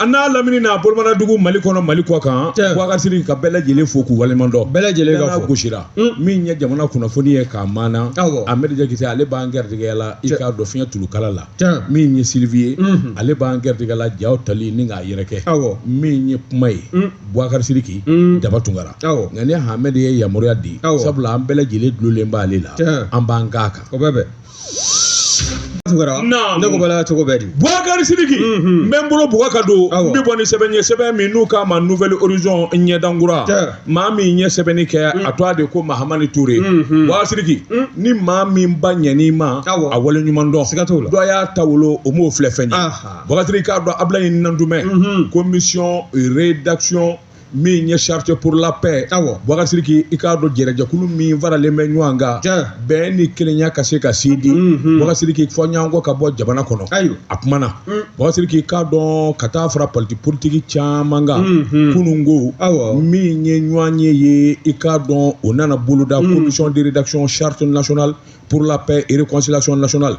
n'a lamini na bolomana dugu Mali kɔnɔ Mali kɔ kan Boubacar Sidiki ka bɛɛ lajɛlen fo k'u waleɲumandɔn bɛɛ lajɛlen ka fo gosira min ye jamana kunnafoni ye k'a maana Ahmed Jakite ale b'an gɛrɛtigɛ la i k'a dɔn fiɲɛ tulukala la min ye Sylvie ye ale b'an gɛrɛtigɛ la jaw tali ni k'a yɛrɛkɛ min ye kuma ye Boubacar Sidiki Daba Tunkara nka ni Ahmed ye yamaruya di sabula an bɛɛ lajɛlen dulolen b'ale la an b'an k'a kan o bɛɛ bɛ ne ko bala cogo bɛ di Boubacar Sidiki n bɛ n bolo Boubacar don n bɛ bɔ ni sɛbɛn ye sɛbɛn min n'u k'a ma Nouvelle Horizon ɲɛdankura maa min ye sɛbɛnni kɛ a tɔgɔ de ko Mahamani Toure Boubacar Sidiki ni maa min ba ɲɛn'i ma a waleɲumandɔn siga t'o la dɔ y'a ta wolo o m'o filɛ fɛn ye Boubacar Sidiki k'a dɔn Ablaye Nandoumɛ commission rédaction min ye charte pour la paix Boubacar Sidiki i k'a dɔn jɛrɛjɛkulu min faralen bɛ ɲɔgɔn kan bɛn ni kelenya ka se ka se di Boubacar Sidiki fɔ ɲɔgɔn ka bɔ jamana kɔnɔ a kumana Boubacar Sidiki k'a dɔn ka taa fara parti politique caman kan kunungo min ye ɲɔgɔn ye i k'a dɔn o nana boloda commission de rédaction charte nationale pour la paix et réconciliation nationale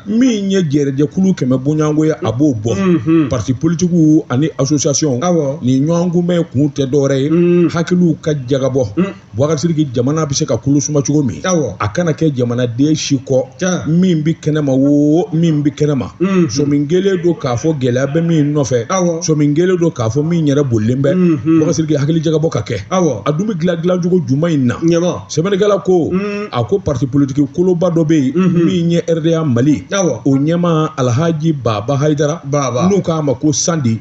min ye jɛrɛjɛkulu kɛmɛ bɔɲɔgɔnko ye a b'o bɔ parti politique ani association ni ɲɔgɔn mɛn kun tɛ dɔwɛrɛ ye hakiliw ka jagabɔ Boubacar Sidiki jamana bɛ se ka kulu suma cogo min a kana kɛ jamanaden si kɔ min bɛ kɛnɛma o min bɛ kɛnɛma somin kelen don k'a fɔ gɛlɛya bɛ min nɔfɛ somin kelen don k'a fɔ min yɛrɛ bolilen bɛ Boubacar Sidiki hakili jagabɔ ka kɛ a dun bɛ dilan cogo jumɛn in na sɛbɛnnikɛla ko a ko parti politique koloba dɔ bɛ yen min ye RDA Mali o ɲɛma Alhaji Baba Haidara n'u k'a ma ko Sandi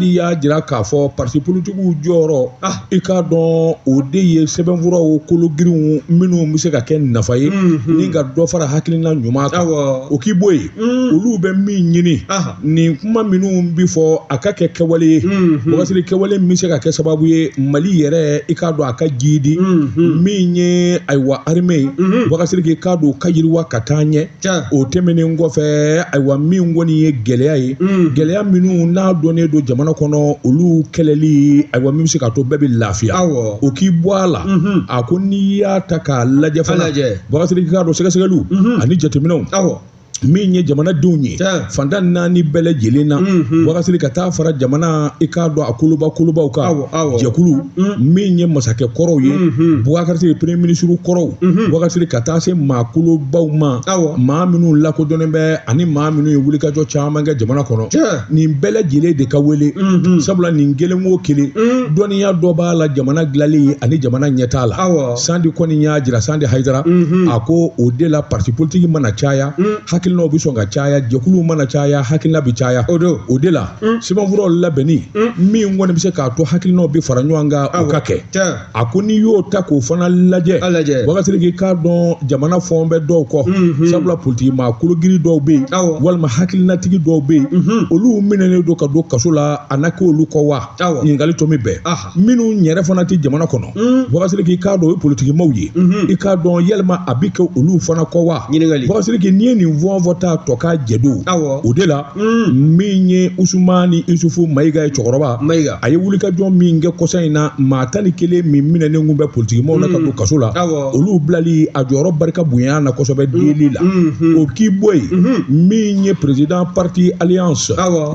y'a jira k'a fɔ parti politique jɔyɔrɔ i k'a dɔn o de ye sɛbɛnfuraw kolo girinw minnu bɛ se ka kɛ nafa ye ni ka dɔ fara hakilina ɲuman kan o k'i bɔ yen olu bɛ min ɲini nin kuma minnu bɛ fɔ a ka kɛ kɛwale ye Boubacar Sidiki kɛwale min bɛ se ka kɛ sababu ye Mali yɛrɛ i k'a dɔn a ka jidi min ye ayiwa armée ye Boubacar Sidiki k'a dɔn ka yiriwa ka taa ɲɛ o tɛmɛnen kɔfɛ ayiwa min kɔni ye gɛlɛya ye gɛlɛya minnu n'a dɔnnen don jamana kɔnɔ olu kɛlɛli ayiwa min bɛ se ka to bɛɛ bɛ lafiya o k'i bɔ a la a ko n'i y'a ta k'a lajɛ fana Boubacar Sidiki k'a dɔn sɛgɛsɛgɛliw ani jateminɛw min ye jamanadenw ye fantan naani bɛɛ lajɛlen na Boubacar Sidiki ka taa fara jamana i k'a dɔn a kolobaw kan jɛkulu min ye masakɛ kɔrɔw ye Boubacar Sidiki premier ministre kɔrɔw Boubacar Sidiki ka taa se maa kolobaw ma maa minnu lakodɔnnen bɛ ani maa minnu ye wulikajɔ caman kɛ jamana kɔnɔ nin bɛɛ lajɛlen de ka wele sabula nin kelen o kelen dɔnniya dɔ b'a la jamana dilanli ani jamana ɲɛtaa la Sandi kɔni y'a jira Sandi Haidara a ko o de la parti politique mana caya hakilinaw bɛ sɔn ka caya jɛkuluw mana caya hakilina bɛ caya o de la sɛbɛnfuraw labɛnni min kɔni bɛ se k'a to hakilinaw bɛ fara ɲɔgɔn kan o ka kɛ a ko n'i y'o ta k'o fana lajɛ Boubacar Sidiki k'a dɔn jamana fɛnw bɛ dɔw kɔ sabula politiki maa kologiri dɔw bɛ yen walima hakilinatigi dɔw bɛ yen olu minɛnen don ka don kaso la a na kɛ olu kɔ wa ɲininkali to min bɛɛ minnu yɛrɛ fana tɛ jamana kɔnɔ Boubacar Sidiki k'a dɔn o ye politikimaw ye i k'a dɔn yalima a bɛ kɛ olu fana kɔ wa Boubacar Sidiki n'i ye nin fɔ taa tɔ k'a jɛdo o de la min ye Usumani Isufu Mayiga ye cɛkɔrɔba a ye wulikajɔ min kɛ kɔsa in na maa 11 min minɛnen kun bɛ politikimaw na ka don kaso la olu bilali a jɔyɔrɔ barika bonya na kosɛbɛ deli la o k'i bɔ yen min ye président parti alliance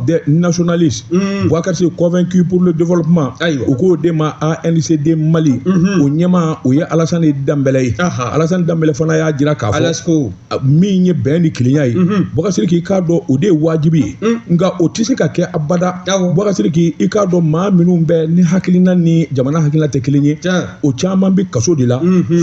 des nationalistes Boubacar Sidiki convaincu pour le développement o k'o de ma ANCD Mali o ɲɛma o ye Alassane Dembélé ye Alassane Dembélé fana y'a jira k'a fɔ min ye bɛn ni kelenya ye Boubacar Sidiki k'a dɔn o de ye wajibi ye nka o tɛ se ka kɛ abada Boubacar Sidiki i k'a dɔn maa minnu bɛ ni hakilina ni jamana hakilina tɛ kelen ye o caman bɛ kaso de la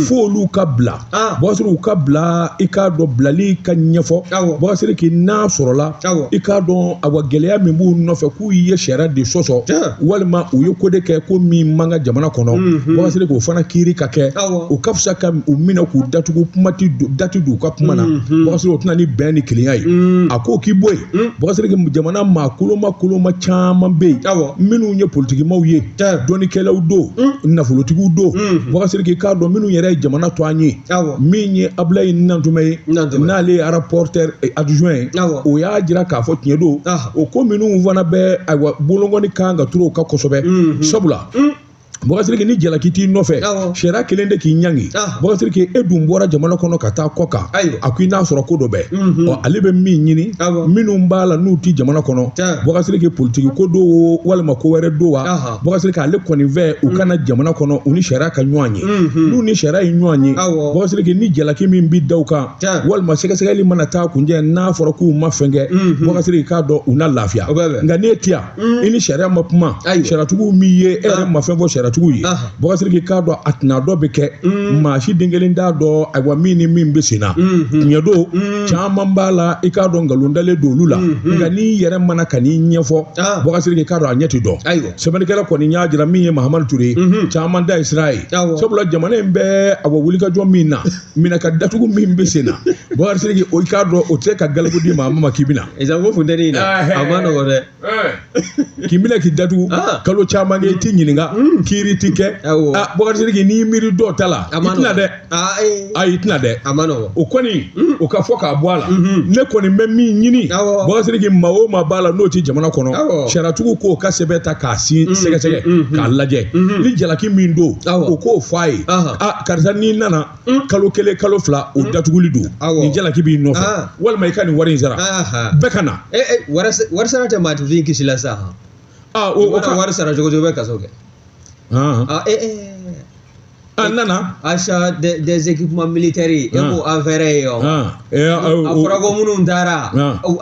fo olu ka bila Boubacar Sidiki ka bila i k'a dɔn bilali ka ɲɛfɔ Boubacar Sidiki n'a sɔrɔla i k'a dɔn a wa gɛlɛya min b'u nɔfɛ k'u ye sariya de sɔsɔ walima u ye ko de kɛ ko min man ka jamana kɔnɔ Boubacar Sidiki o fana kiiri ka kɛ o ka fisa ka u minɛ k'u datugu kuma dati don u ka kuma na Boubacar Sidiki o tɛna ni bɛn ni kelenya ye a ko k'i bɔ yen Boubacar Sidiki jamana maa koloma caman bɛ yen minnu ye politikimaw ye dɔnnikɛlaw don nafolotigiw don Boubacar Sidiki k'a dɔn minnu yɛrɛ ye jamana to an ye min ye Ablaye Nandoumɛ ye n'ale ye rapporteur adjoint ye o y'a jira k'a fɔ tiɲɛ don o ko minnu fana bɛ ayiwa bolokɔni kan ka turu o ka kosɛbɛ sabula Bɔgasiriki ni jalaki t'i nɔfɛ sariya kelen de k'i ɲangi Bɔgasiriki e dun bɔra jamana kɔnɔ ka taa kɔ kan a ko i n'a sɔrɔ ko dɔ bɛ ale bɛ min ɲini minnu b'a la n'u ti jamana kɔnɔ Bɔgasiriki politiki ko do walima ko wɛrɛ do wa Bɔgasiriki ale kɔni fɛ u kana jamana kɔnɔ u ni sariya ka ɲɔgɔn ye n'u ni sariya ye ɲɔgɔn ye Bɔgasiriki ni jalaki min bi da u kan walima sɛgɛsɛgɛli mana taa kunjɛ n'a fɔra k'u ma fɛn kɛ Bɔgasiriki k'a dɔn u na lafiya nka n'e ti yan i ni sariya ma kuma sariyatigiw min ye e yɛrɛ ma fɛn fɔ sariyatigiw ye Bɔgasiriki k'a dɔn a tɛna dɔ bɛ kɛ maa si den kelen t'a dɔn ayiwa min ni min bɛ sen na ɲɛ don caman b'a la i k'a dɔn nkalon dalen don olu la nka n'i yɛrɛ mana ka n'i ɲɛfɔ Bɔgasiriki k'a dɔn a ɲɛ tɛ dɔn sɛbɛnnikɛla kɔni y'a jira min ye Mahamadu Ture caman da ye sira ye sabula jamana in bɛ a wulikajɔ min na minɛka datugu min bɛ sen na Bɔgasiriki o i k'a dɔn o tɛ ka galibu di maa ma k'i bɛna ko funtɛni na a ma nɔgɔ dɛ k'i minɛ k'i datugu kalo caman kɛ i t'i ɲininka kiiri ti kɛ Bɔgasiriki n'i miiri dɔw ta la i tɛna dɛ ayi i tɛna dɛ o kɔni o ka fɔ k'a bɔ a la ne kɔni bɛ min ɲini Bɔgasiriki maa o maa b'a la n'o ti jamana kɔnɔ sariyatigiw k'o ka sɛbɛn ta k'a sɛgɛsɛgɛ k'a lajɛ ni jalaki min don o k'o fɔ a ye karisa n'i nana kalo kelen kalo fila o datuguli don ni jalaki b'i nɔfɛ walima i ka nin wari in sara bɛɛ ka na wari sara tɛ maa tufin kisi la sa o ka wari sara cogo bɛ kaso kɛ nana achat des équipements militaires et ko affaire ye a fɔra ko minnu taara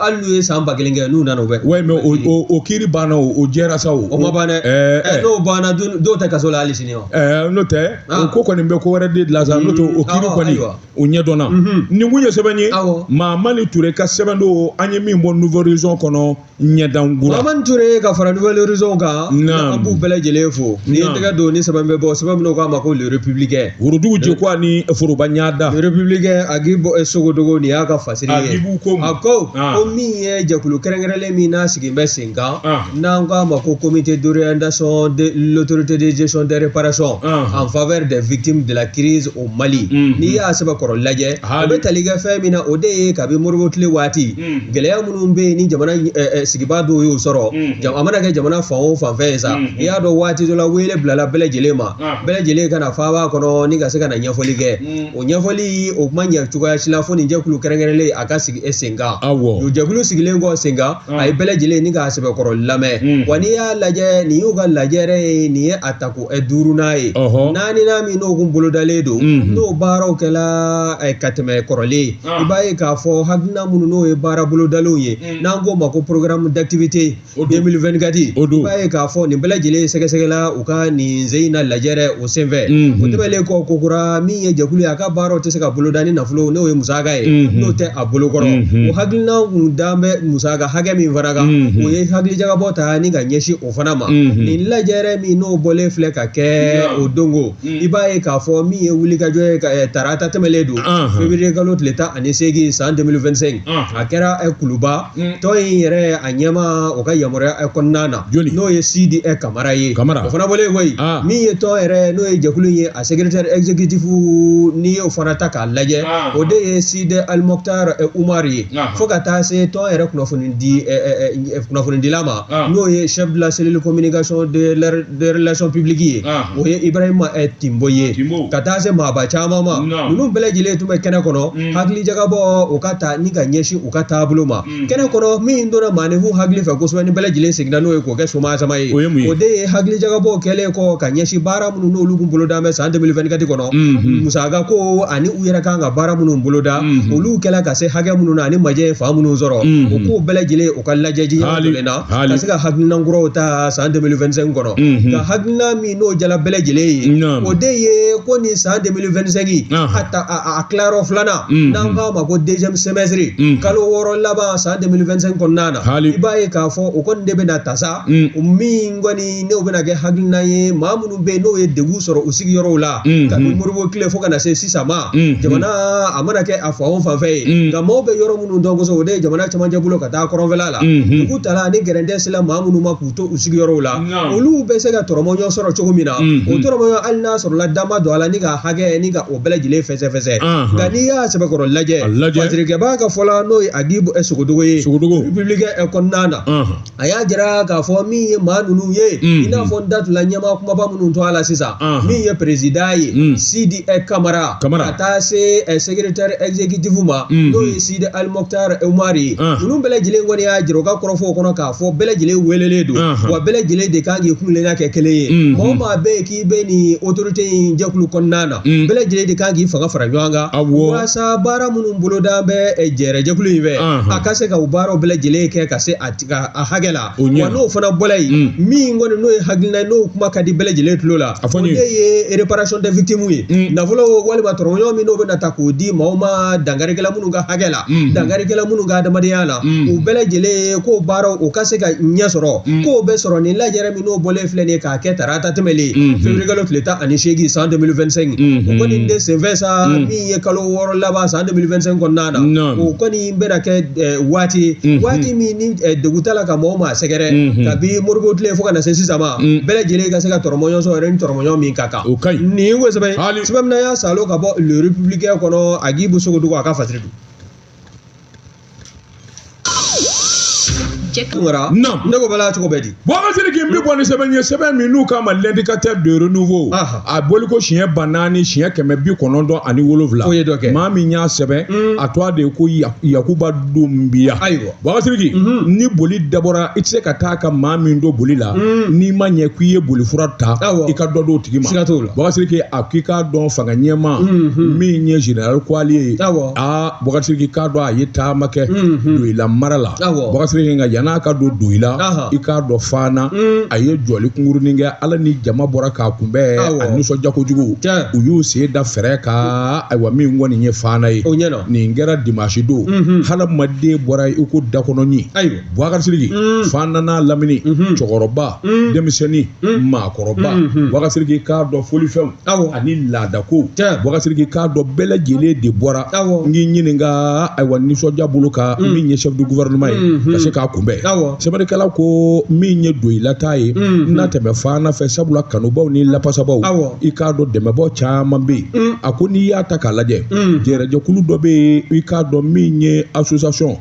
hali n'u ye san 1000 kɛ n'u nana o bɛ ouais mais o kiiri banna o jɛra sa o ma ban dɛ n'o banna dɔw tɛ kaso la hali sini n'o tɛ o ko kɔni bɛ ko wɛrɛ de dilan sa n'o tɛ o kiiri kɔni o ɲɛdɔnna ni mun ye sɛbɛn ye Mahamani Ture ka sɛbɛn do an ye min bɔ Nouveau Horizon kɔnɔ ɲɛdangura Mahamani Ture ka fara Nouveau Horizon kan an b'u bɛɛ lajɛlen fo ni tɛgɛ don ni sɛbɛn bɛ bɔ sɛbɛn min k'a ma ko le républicain Wurudugu Jekwa ni Foroba Ɲada le républicain Agibo Sogodogo ni y'a ka fasiri ye a ko min ye jɛkulu kɛrɛnkɛrɛnlen min n'a sigi bɛ sen kan n'an k'a ma ko comité d'orientation de l'autorité de gestion des réparations en faveur des victimes de la crise au Mali n'i y'a sɛbɛn kɔrɔ lajɛ o bɛ tali kɛ fɛn min na o de ye kabi Modibo tile waati gɛlɛya minnu bɛ yen ni jamana sigibaa dɔw y'o sɔrɔ a mana kɛ jamana fan o fan fɛ sa i y'a dɔn waati dɔ la wele bilala bɛɛ lajɛlen ma bɛɛ lajɛlen kana faaba kɔnɔ ni ka se ka na ɲɛfɔli kɛ o ɲɛfɔli o kuma ɲɛ cogoya si la fo nin jɛkulu kɛrɛnkɛrɛnlen a ka sigi sen kan o jɛkulu sigilen kɔ sen kan a ye bɛɛ lajɛlen ni k'a sɛbɛkɔrɔ lamɛn wa n'i y'a lajɛ nin y'u ka lajɛ yɛrɛ ye nin ye a ta ko 5nan ye 4nan min n'o kun bolodalen don n'o baaraw kɛla ka tɛmɛ kɔrɔlen i b'a ye k'a fɔ hakilina minnu n'o ye baara bolodalenw ye n'an k'o ma ko programme d'activité 2024 i b'a ye k'a fɔ nin bɛɛ lajɛlen sɛgɛsɛgɛla u ka nin zeyi na lajɛ yɛrɛ o senfɛ o tɛmɛlen kɔ kokura min ye jɛkulu ye a ka baaraw tɛ se ka boloda ni nafolo n'o ye musaka ye n'o tɛ a bolokɔrɔ o hakilina kun dan bɛ musaka hakɛ min fana kan o ye hakilijagabɔ ta ni ka ɲɛsin o fana ma nin lajɛ yɛrɛ min n'o bɔlen filɛ ka kɛ o dongo i b'a ye k'a fɔ min ye wulikajɔ ye tarata tɛmɛlen don février kalo tile 18 san 2025 a kɛra kuluba tɔn in yɛrɛ a ɲɛma o ka yamaruya kɔnɔna na n'o ye Sidi Kamara ye o fana bɔlen koyi min ye tɔn yɛrɛ n'o ye jɛkulu ye a secrétaire exécutif n'i y'o fana ta k'a lajɛ o de ye Sidi Al Mokhtar Umar ye fo ka taa se tɔn yɛrɛ kunnafonidila ma n'o ye chef de la cellule communication de relations publiques ye o ye Ibrahima Timbo ye ka taa se maaba caman ma ninnu bɛɛ lajɛlen tun bɛ kɛnɛ kɔnɔ hakilijagabɔ o ka ta ni ka ɲɛsin u ka taabolo ma kɛnɛ kɔnɔ min donna maaninfin hakili fɛ kosɛbɛ ni bɛɛ lajɛlen seginna n'o ye k'o kɛ somayasama ye o de ye hakilijagabɔ kɛlen kɔ ka ɲɛsin baara minnu n'olu kun boloda bɛ san 2024 kɔnɔ musaka ko ani u yɛrɛ kan ka baara minnu boloda olu kɛla ka se hakɛ minnu na ani majɛ fa minnu sɔrɔ o k'o bɛɛ lajɛlen o ka lajɛji ɲɛlen na ka se ka hakilina kuraw ta san 2025 kɔnɔ nka hakilina min n'o jala bɛɛ lajɛlen ye o de ye ko nin san 2025 a tilayɔrɔ filanan n'an k'a ma ko deuxième semestre kalo 6 laban san 2025 kɔnɔna na i b'a ye k'a fɔ o kɔni de bɛna ta sa min kɔni n'o bɛna kɛ hakilina ye maa minnu bɛ yen n'o ye degun sɔrɔ u sigiyɔrɔ yɔrɔw la ka Modibo tile fo kana se sisan ma jamana a mana kɛ a fan o fan fɛ ye nka maaw bɛ yɔrɔ minnu dɔn kosɛbɛ o de ye jamana cɛmancɛ bolo ka taa kɔrɔnfɛla la dugu tala ni gɛrɛntɛ sela maa minnu ma k'u to u sigiyɔrɔw la olu bɛ se ka tɔrɔmɔɲɔ sɔrɔ cogo min na o tɔrɔmɔɲɔ hali n'a sɔrɔla dama don a la ni ka hakɛ ni ka o bɛɛ lajɛlen fɛsɛfɛsɛ nka n'i y'a sɛbɛkɔrɔ lajɛ Watirikɛba ka fɔla n'o ye Agibu Sogodogo ye républicain kɔnɔna na a y'a jira k'a fɔ min ye maa ninnu ye i n'a fɔ n da tula ɲɛmaa kumaba minnu to a la sisan min ye président ye Sidi Kamara ka taa se secrétaire exécutif ma n'o ye Sidi Ali Mokhtar Umari ninnu bɛɛ lajɛlen kɔni y'a jira u ka kɔrɔfɔ o kɔnɔ k'a fɔ bɛɛ lajɛlen welelen don wa bɛɛ lajɛlen de kan k'i kunkilenna kɛ kelen ye maa o maa bɛ yen k'i bɛ nin autorité in jɛkulu kɔnɔna na bɛɛ lajɛlen de kan k'i fanga fara ɲɔgɔn kan walasa baara minnu boloda bɛ jɛɛrɛ jɛkulu in fɛ a ka se ka o baaraw bɛɛ lajɛlen kɛ ka se a hakɛ la wa n'o fana bɔla yen min kɔni n'o ye hakilina ye n'o kuma ka di bɛɛ lajɛlen tulo la o de ye réparation des victimes ye nafolo walima tɔrɔmɔɲɔ min n'o bɛna ta k'o di maaw ma dangarikɛla minnu ka hakɛ la dangarikɛla minnu ka adamadenya la u bɛɛ lajɛlen k'o baaraw o ka se ka ɲɛ sɔrɔ k'o bɛ sɔrɔ nin lajɛrɛ min n'o bɔlen filɛ nin ye k'a kɛ tarata tɛmɛlen février kalo tile 18 san 2025 o kɔni de senfɛ sa min ye kalo 6 laban san 2025 kɔnɔna na o kɔni bɛna kɛ waati min ni degun t'a la ka maaw ma sɛgɛrɛ kabi Modibo tile fo ka na se sisan ma bɛɛ lajɛlen ka se ka tɔrɔmɔɲɔ sɔrɔ yɛrɛ ni tɔrɔmɔɲɔ min ka kan nin ko sɛbɛn sɛbɛn min na y'a salo ka bɔ le républicain kɔnɔ Agibu Sogodogo a ka fasiri don ne ko bala cogo bɛ di Boubacar Sidiki n bɛ bɔ ni sɛbɛn ye sɛbɛn min n'u k'a ma l'indicateur de renouveau a bɔli ko siɲɛ 400 siɲɛ 197 o ye dɔ kɛ maa min y'a sɛbɛn a tɔgɔ de ye ko Yakuba Dunbiya ayiwa Boubacar Sidiki ni boli dabɔra i tɛ se ka taa ka maa min don boli la n'i ma ɲɛ k'i ye boli fura ta i ka dɔ d'o tigi ma siga t'o la Boubacar Sidiki a k'i k'a dɔn fanga ɲɛmaa min ye général Kouali ye Boubacar Sidiki k'a dɔn a ye taama kɛ Doila mara la Boubacar Sidiki nka n'a ka don Doila i k'a dɔn fana a ye jɔli kunkurunin kɛ Ala ni jama bɔra k'a kunbɛn a nisɔndiya kojugu u y'u sen da fɛrɛ kan ayiwa min kɔni ye fana ye nin kɛra dimanche don hadamaden bɔra i ko dakɔnɔni Boubacar Sidiki fana n'a lamini cɛkɔrɔba denmisɛnnin maakɔrɔba Boubacar Sidiki k'a dɔn folifɛnw ani laadako Boubacar Sidiki k'a dɔn bɛɛ lajɛlen de bɔra n k'i ɲininka ayiwa nisɔndiya bolo kan min ye chef du gouvernement ye ka se k'a kunbɛn sɛbɛnnikɛla ko min ye Doila ta ye n'a tɛmɛ fana fɛ sabula kanubaw ni lapasabaw i k'a dɔn dɛmɛbaw caman bɛ yen a ko n'i y'a ta k'a lajɛ jɛrɛjɛkulu dɔ bɛ yen i k'a dɔn min ye association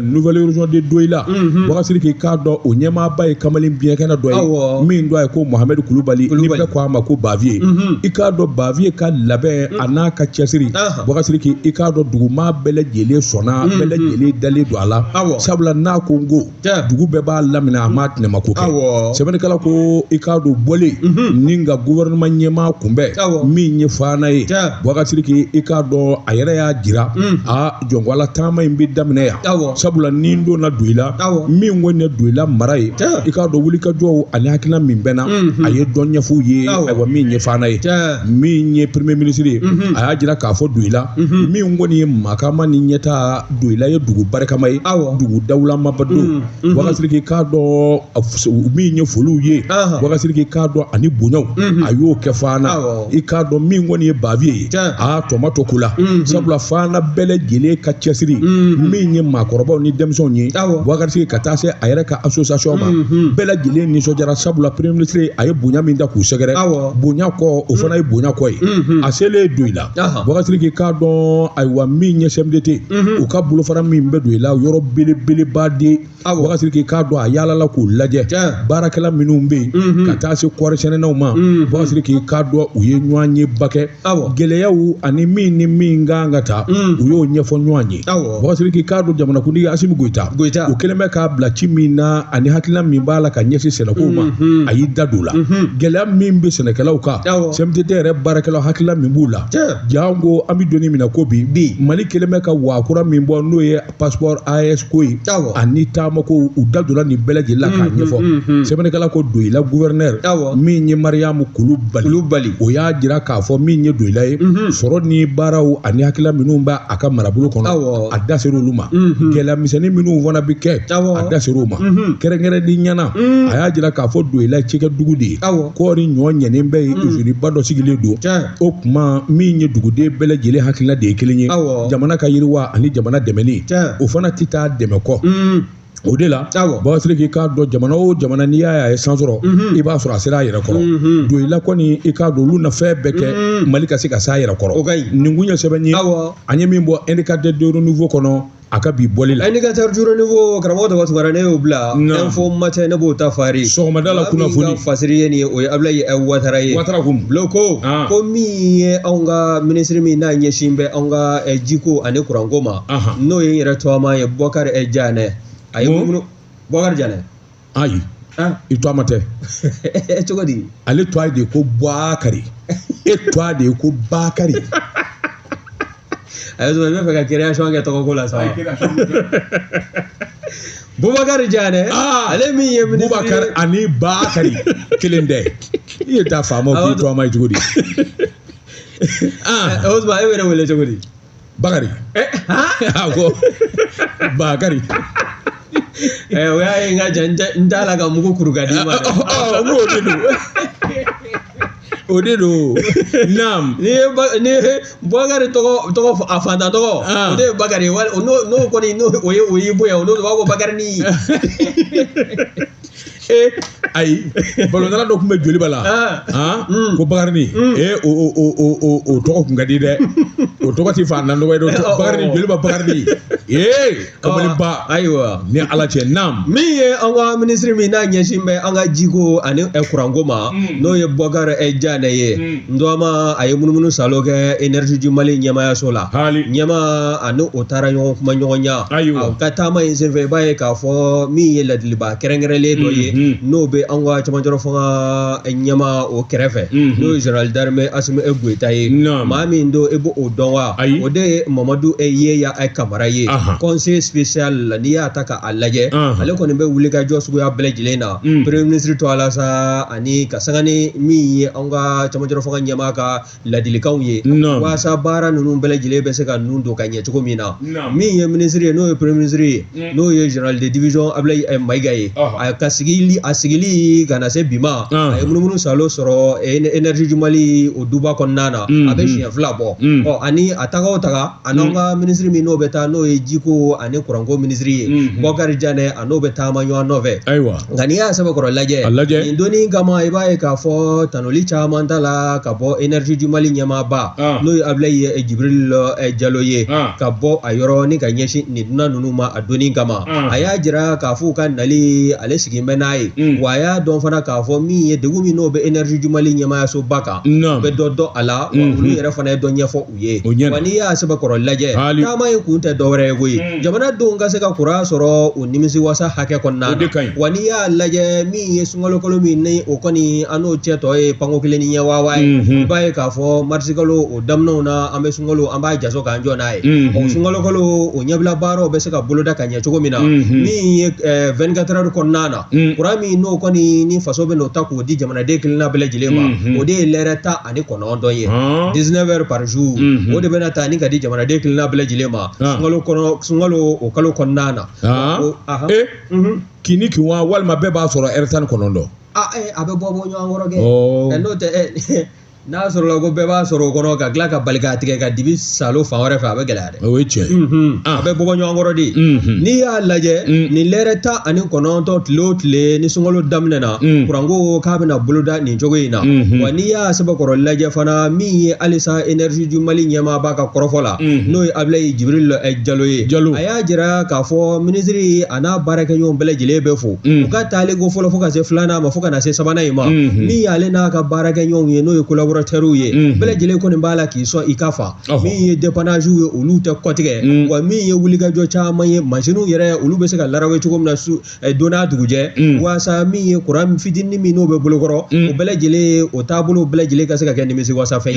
nouvelle horizon de Doila Boubacar Sidiki k'a dɔn o ɲɛmaaba ye kamalen biɲɛkɛnɛ dɔ ye min dɔ ye ko Mohamed Kulubali ni bɛɛ ko a ma ko Bavier i k'a dɔn Bavier ka labɛn a n'a ka cɛsiri Boubacar Sidiki i k'a dɔn dugumaa bɛɛ lajɛlen sɔnna bɛɛ lajɛlen dalen don a la sabula n'a ko n ko dugu bɛɛ b'a laminɛ a m'a tɛnɛma ko kɛ sɛbɛnnikɛla ko i k'a dɔn bɔlen ni ka gouvernement ɲɛmaa kunbɛn min ye fana ye Boubacar Sidiki i k'a dɔn a yɛrɛ y'a jira jɔnkɔla taama in bɛ daminɛ yan sabula ni n donna Doila min kɔni ye Doila mara ye i k'a dɔn wulikajɔw ani hakilina min bɛ na a ye dɔn ɲɛf'u ye ayiwa min ye fana ye min ye premier ministre ye a y'a jira k'a fɔ Doila min kɔni ye makama ni ɲɛtaa Doila ye dugu barikama ye dugu dawulamaba don Boubacar Sidiki k'a dɔn min ye foliw ye Boubacar Sidiki k'a dɔn ani bonyaw a y'o kɛ fana i k'a dɔn min kɔni ye Bavier ye tɔ ma to ko la sabula fana bɛɛ lajɛlen ka cɛsiri min ye maakɔrɔbaw ni denmisɛnw ye Boubacar Sidiki ka taa se a yɛrɛ ka association ma bɛɛ lajɛlen nisɔndiyara sabula premier ministre a ye bonya min da k'u sɛgɛrɛ bonya kɔ o fana ye bonya kɔ ye a selen Doila Boubacar Sidiki k'a dɔn ayiwa min ye CMDT u ka bolofara min bɛ Doila yɔrɔ belebeleba de Boubacar Sidiki k'a dɔn a yaalala k'u lajɛ baarakɛla minnu bɛ yen ka taa se kɔɔrisɛnɛnaw ma Boubacar Sidiki k'a dɔn u ye ɲɔgɔn ye bakɛ gɛlɛyaw ani min ni min kan ka taa u y'o ɲɛfɔ ɲɔgɔn ye Boubacar Sidiki k'a dɔn jamanakuntigi Asimi Goyita u kɛlen bɛ k'a bila ci min na ani hakilina min b'a la ka ɲɛsin sɛnɛkow ma a y'i da don o la gɛlɛya min bɛ sɛnɛkɛlaw kan CMDT yɛrɛ baarakɛlaw hakilina min b'u la janko an bɛ donni min na ko bi Mali kɛlen bɛ ka waakura min bɔ n'o ye passeport AES ko ye ani taama ko u da donna nin bɛɛ lajɛlen la k'a ɲɛfɔ sɛbɛnnikɛla ko Doyila gouverneur min ye Mariyamu Kulubali o y'a jira k'a fɔ min ye Doyila ye sɔrɔ ni baaraw ani hakilila minnu b'a a ka marabolo kɔnɔ a da ser'olu ma gɛlɛya misɛnnin minnu fana bi kɛ a da ser'o ma kɛrɛnkɛrɛnni ɲɛna a y'a jira k'a fɔ Doyila cikɛdugu de ye kɔɔri ɲɔ ɲɛnen bɛ ye usiniba dɔ sigilen don o tuma min ye duguden bɛɛ lajɛlen hakilila de ye kelen ye jamana ka yiriwa ani jamana dɛmɛni o fana tɛ taa dɛmɛ kɔ o de la Bawasiri k'i k'a dɔn jamana o jamana n'i y'a ye san sɔrɔ i b'a sɔrɔ a sera a yɛrɛ kɔrɔ Doyila kɔni i k'a dɔn olu na fɛn bɛɛ kɛ Mali ka se ka s'a yɛrɛ kɔrɔ nin kun ye sɛbɛn ye an ye min bɔ indicateur de haut niveau kɔnɔ a ka bi bɔli la indicateur de haut niveau karamɔgɔ Daba Tunkara ne y'o bila info matin ne b'o ta fari sɔgɔmada la kunnafoni fasiri ye nin ye o ye Abulayi Watara ye Buloko ko min ye anw ka ministre min n'a ɲɛsin bɛ anw ka jiko ani kuranko ma n'o ye n yɛrɛ tɔgɔma ye Bɔkari Janɛ a ye munumunu Bɔkari Janɛ ayi i tɔgɔma tɛ cogo di ale tɔgɔ de ko Bɔkari e tɔgɔ de ko Bakari a ye sɔrɔ ne fɛ ka création kɛ tɔgɔko la sa Bubakari Janɛ ale min ye ministre Bubakari ani Bakari kelen tɛ i ye taa faama k'i tɔgɔma ye cogo di Osman e bɛ ne wele cogo di Bakari a ko Bakari o y'a ye n ka jan n t'a la ka mugu kuru ka d'i ma dɛ o de don naam ni ye Bɔkari tɔgɔ a fantan tɔgɔ o de ye Bakari ye n'o kɔni o y'i bonya o n'o b'a fɔ Bakari ni ayi balontan dɔ tun bɛ Joliba la ko Bakari o tɔgɔ tun ka di dɛ o tɔgɔ ti fantan dɔgɔ ye dɛ Bakari Joliba Bakari kamaliba ayiwa ni Ala cɛ naam min ye an ka ministre min n'a ɲɛsin bɛ an ka jiko ani kuranko ma n'o ye Bɔkari Janɛ ye ndɔma a ye munumunu salo kɛ énergie du Mali ɲɛmaayaso la ɲɛmaa ani o taara ɲɔgɔn kuma ɲɔgɔn ɲa ka taama in senfɛ i b'a ye k'a fɔ min ye ladiliba kɛrɛnkɛrɛnlen dɔ ye n'o bɛ an ka cɛmancɛ fanga ɲɛmaa o kɛrɛfɛ n'o ye général d'armée Asimi Goyita ye maa min don i b'o dɔn wa o de ye Mamadu Yeya Kamara ye conseil spécial n'i y'a ta k'a lajɛ ale kɔni bɛ wuli ka jɔ suguya bɛɛ lajɛlen na premier ministre to ala sa ani ka sanga ni min ye an ka cɛmancɛ fanga ɲɛmaa ka ladilikanw ye walasa baara ninnu bɛɛ lajɛlen bɛ se ka ninnu don ka ɲɛ cogo min na min ye ministre ye n'o ye premier ministre ye n'o ye général de division Abulayi Mayiga ye a ka sigili ka na se bi ma a ye munumunu salo sɔrɔ énergie du Mali o duba kɔnɔna na a bɛ siɲɛ 2 bɔ ani a taga o taga a n'an ka ministre min n'o bɛ taa n'o ye jiko ani kuranko ministre ye Bɔkari Janɛ a n'o bɛ taama ɲɔgɔn nɔfɛ nka n'i y'a sɛbɛkɔrɔ lajɛ nin donni kama i b'a ye k'a fɔ tanoli caman t'a la ka bɔ énergie du Mali ɲɛmaaba n'o ye Abulayi Jibril Jalo ye ka bɔ a yɔrɔ ni ka ɲɛsin nin dunan ninnu ma a donni kama a y'a jira k'a fɔ u ka nali ale sigi bɛ n'a ye wa a y'a dɔn fana k'a fɔ min ye degun min n'o bɛ énergie du Mali ɲɛmaayasoba kan u bɛ dɔ dɔn a la wa olu yɛrɛ fana ye dɔ ɲɛfɔ u ye wa n'i y'a sɛbɛkɔrɔ lajɛ taama in kun tɛ dɔwɛrɛ ye koyi jamanadenw ka se ka kuran sɔrɔ o nimisiwasa hakɛ kɔnɔna na wa n'i y'a lajɛ min ye sunkalo kalo min ni o kɔni an n'o cɛ tɔ ye panko kelen ni ɲɛ wawa ye i b'a ye k'a fɔ marisikalo o daminɛw na an bɛ sunkalo an b'a jaso k'an jɔ n'a ye sunkalo kalo o ɲɛbila baaraw bɛ se ka boloda ka ɲɛ cogo min na min ye 24 heures kɔnɔna na kuran min n'o kɔni ni faso bɛ n'o ta k'o di jamanaden kelenna bɛɛ lajɛlen ma o de ye lɛrɛ 19 ye 19 heures par jour o de bɛna ta ni ka di jamanaden kelenna bɛɛ lajɛlen ma sunkalo o kalo kɔnɔna na kini kin wa walima bɛɛ b'a sɔrɔ heure 19 a bɛ bɔ ɲɔgɔn kɔrɔ kɛ n'o tɛ n'a sɔrɔ la ko bɛɛ b'a sɔrɔ o kɔnɔ ka tila ka bali k'a tigɛ ka dibi salo fan wɛrɛ fɛ a bɛ gɛlɛya dɛ o ye tiɲɛ a bɛ bɔ ɲɔgɔn kɔrɔ de n'i y'a lajɛ nin lɛrɛ 19 tile o tile ni sunkalo daminɛna kuranko k'a bɛna boloda nin cogo in na wa n'i y'a sɛbɛkɔrɔ lajɛ fana min ye halisa énergie du Mali ɲɛmaaba ka kɔrɔfɔ la n'o ye Abulayi Jibril Jalo ye a y'a jira k'a fɔ ministre a n'a baarakɛɲɔgɔn bɛɛ lajɛlen bɛ fo u ka taale ko fɔlɔ fo ka se 2nan ma fo ka na se 3nan in ma min y'ale n'a ka baarakɛɲɔgɔnw ye n'o ye collaborateur collaborateurs ye bele jele ko ni bala ki so ikafa min ye dépannage ye olu te kotige wa min ye wuliga jo chama ye machine yere olu be se ka larawe cogo na su dona duguje wa sa min ye kuran fitini min no be bolokoro o bele jele o tabulo bele jele ka se ka kende misi wasa fe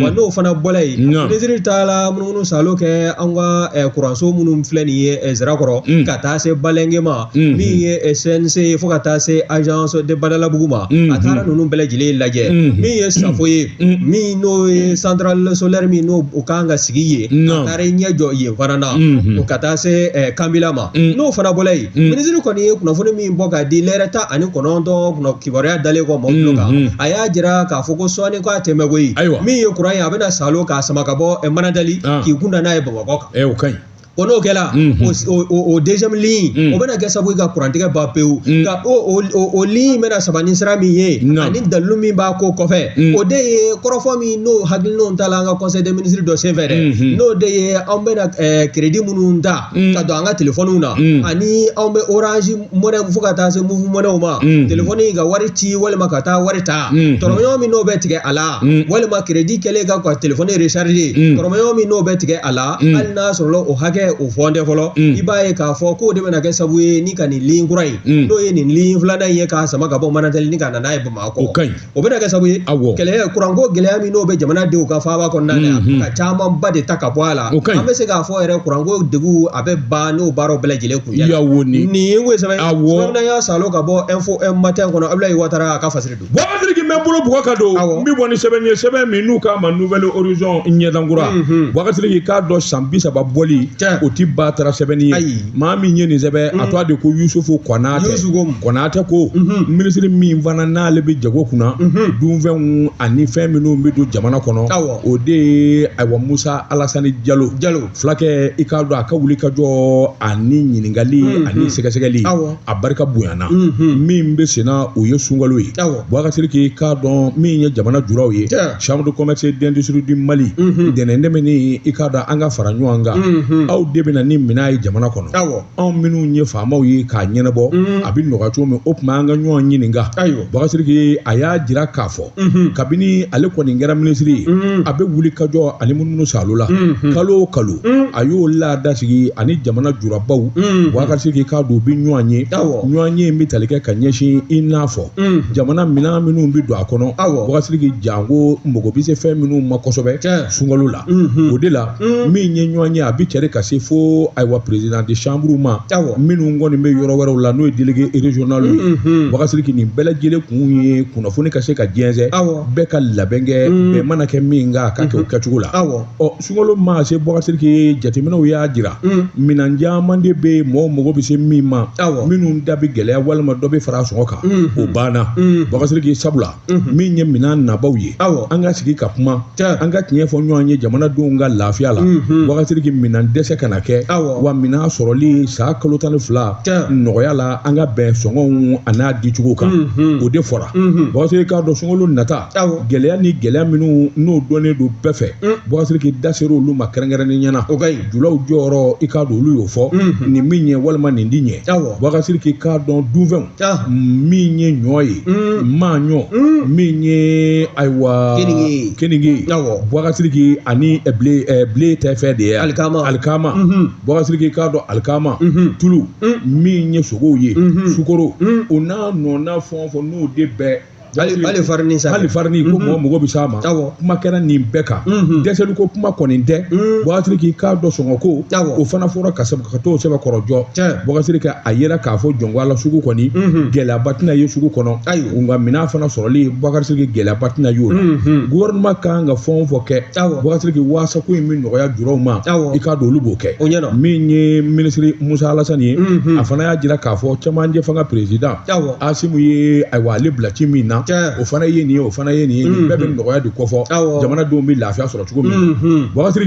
wa no fana bolay ministre taala mununu salo ke anga kuran so munum fleni ye zera koro ka ta se balenge ma min ye SNC fo ka ta se agence de badala buguma atara nunu bele jele laje min ye safoye min no central solaire min no o kanga sigiye atara nyejo ye farana o ka ta se kambila ma no fana bolay ministre ko ni kuna fone min boka di lerata ani konondo kuna kibaria dale ko mo bloga aya jira ka foko so ani ko atemegoi min ye kuran ya bena salo ka sama ka bo manadali ki kunda na e baba ko o kan ono kela o deuxième ligne o bena gesa buiga kurantiga ba peu ka o ligne mena sabani sira mi ye ani dalu mi ba ko kofe o de korofo mi no hagil no talanga conseil des ministres do severe no de ambena crédit mununda ka do anga téléphone una ani ambe orange mona fuka ta se move mona uma téléphone ga wariti wala makata warita toroyo mi no betige ala wala ma crédit kele ga ko téléphone recharger toroyo mi no betige ala al nasro o hage o fonde folo ibaye ka fo ko de na ke sabu ni kan ni ngurai no ye ni lin flana ye ka sama ka bo manatali ni kan na e ba ko o be na ke sabu kele kurango gele ami no be jamana de ka fa ba ko na ka chama bade takabwala ambe se ka fo ere kurango degu abe ba no baro bele jele ku ya woni ni we sabe so na ya salo ka bo info en matin kono Abdoulaye Ouattara ka fasiridu bo fasiri ki membulo bu ka do mi boni sebe mi nu ka ma nouvelle horizon nyedangura bo fasiri ka do sambisa ba boli o ti batara sɛbɛnni ye maa min ye nin sɛbɛn a to a de ko Yusufu Konate ko minisiri min fana n'ale bɛ jago kunna dunfɛnw ani fɛn minnu bɛ don jamana kɔnɔ o de ye ayiwa Musa Alasani Jalo fulakɛ i k'a dɔn a ka wuli ka jɔ ani ɲininkali ani sɛgɛsɛgɛli a barika bonyana min bɛ senna o ye sunkalo ye Boubacar k'i k'a dɔn min ye jamana juraw ye chambre de commerce d'industrie du Mali dɛnɛndɛmɛ ni i k'a dɔn an ka fara ɲɔgɔn kan aw de bɛna ni mina ye jamana kɔnɔ anw minnu ye faamaw ye k'a ɲɛnabɔ a bɛ nɔgɔya cogo min o tuma an ka ɲɔgɔn ɲininka Boubacar a y'a jira k'a fɔ kabini ale kɔni kɛra minisiri ye a bɛ wuli ka jɔ ani munumunu salo la kalo o kalo a y'o laada sigi ani jamana jurabaw Boubacar k'a don u bɛ ɲɔgɔn ye in bɛ tali kɛ ka ɲɛsin i n'a fɔ jamana minɛn minnu bɛ don a kɔnɔ Boubacar janko mago bɛ se fɛn minnu ma kosɛbɛ sunkalo la o de la min ye ɲɔgɔn ye a bɛ cɛri ka se fo ayiwa président de chambre ma minnu kɔni bɛ yɔrɔ wɛrɛw la n'o ye délégué régional ye Boubacar nin bɛɛ lajɛlen kun ye kunnafoni ka se ka diɲɛsɛn bɛɛ ka labɛn kɛ bɛɛ mana kɛ min ka kɛ o kɛcogo la sunkalo ma se Boubacar jateminɛw y'a jira minɛn caman de bɛ mɔgɔw mago bɛ se min ma minnu da bɛ gɛlɛya walima dɔ bɛ fara a sɔngɔ kan o banna Boubacar sabula min ye minɛn nabaw ye an ka sigi ka kuma an ka tiɲɛ fɔ ɲɔgɔn ye jamanadenw ka lafiya la Boubacar minɛn dɛsɛ kana kɛ wa minɛn sɔrɔli sa kalo 12 nɔgɔya la an ka bɛn sɔngɔw a n'a dicogo kan o de fɔra Boubacar k'a dɔn sunkalo nata gɛlɛya ni gɛlɛya minnu n'o dɔnnen don bɛɛ fɛ Boubacar da ser'o olu ma kɛrɛnkɛrɛnnen ɲɛna julaw jɔyɔrɔ i k'a dɔn olu y'o fɔ nin min ɲɛ walima nin di ɲɛ Boubacar k'a dɔn dunfɛnw min ye ɲɔ ye maaɲɔ min ye ayiwa kenige Boubacar ani blé tɛ fɛn de ye alikama Boubacar k'a dɔn alikama tulu min ye sogow ye sukoro o n'a nɔna fɛn o fɛn n'o de bɛɛ hali farini ko mɔgɔ mago bɛ s'a ma kuma kɛra nin bɛɛ kan dɛsɛli ko kuma kɔni tɛ Boubacar k'a dɔn sɔngɔ ko o fana fɔra ka t'o sɛbɛn kɔrɔjɔ Boubacar a yera k'a fɔ jɔnko sugu kɔni gɛlɛyaba tɛna ye sugu kɔnɔ nka minɛn fana sɔrɔli Boubacar gɛlɛyaba tɛna y'o la gouvernement kan ka fɛn o fɛn kɛ Boubacar waasa ko in bɛ nɔgɔya juraw ma i k'a dɔn olu b'o kɛ min ye minisiri Musa Alasani ye a fana y'a jira k'a fɔ cɛmancɛ fanga président Asimu ye ayiwa ale bila ci min na o fana ye nin ye o fana ye nin ye nin bɛɛ bɛ nɔgɔya de kɔfɔ jamanadenw bɛ lafiya sɔrɔ cogo min na Boubacar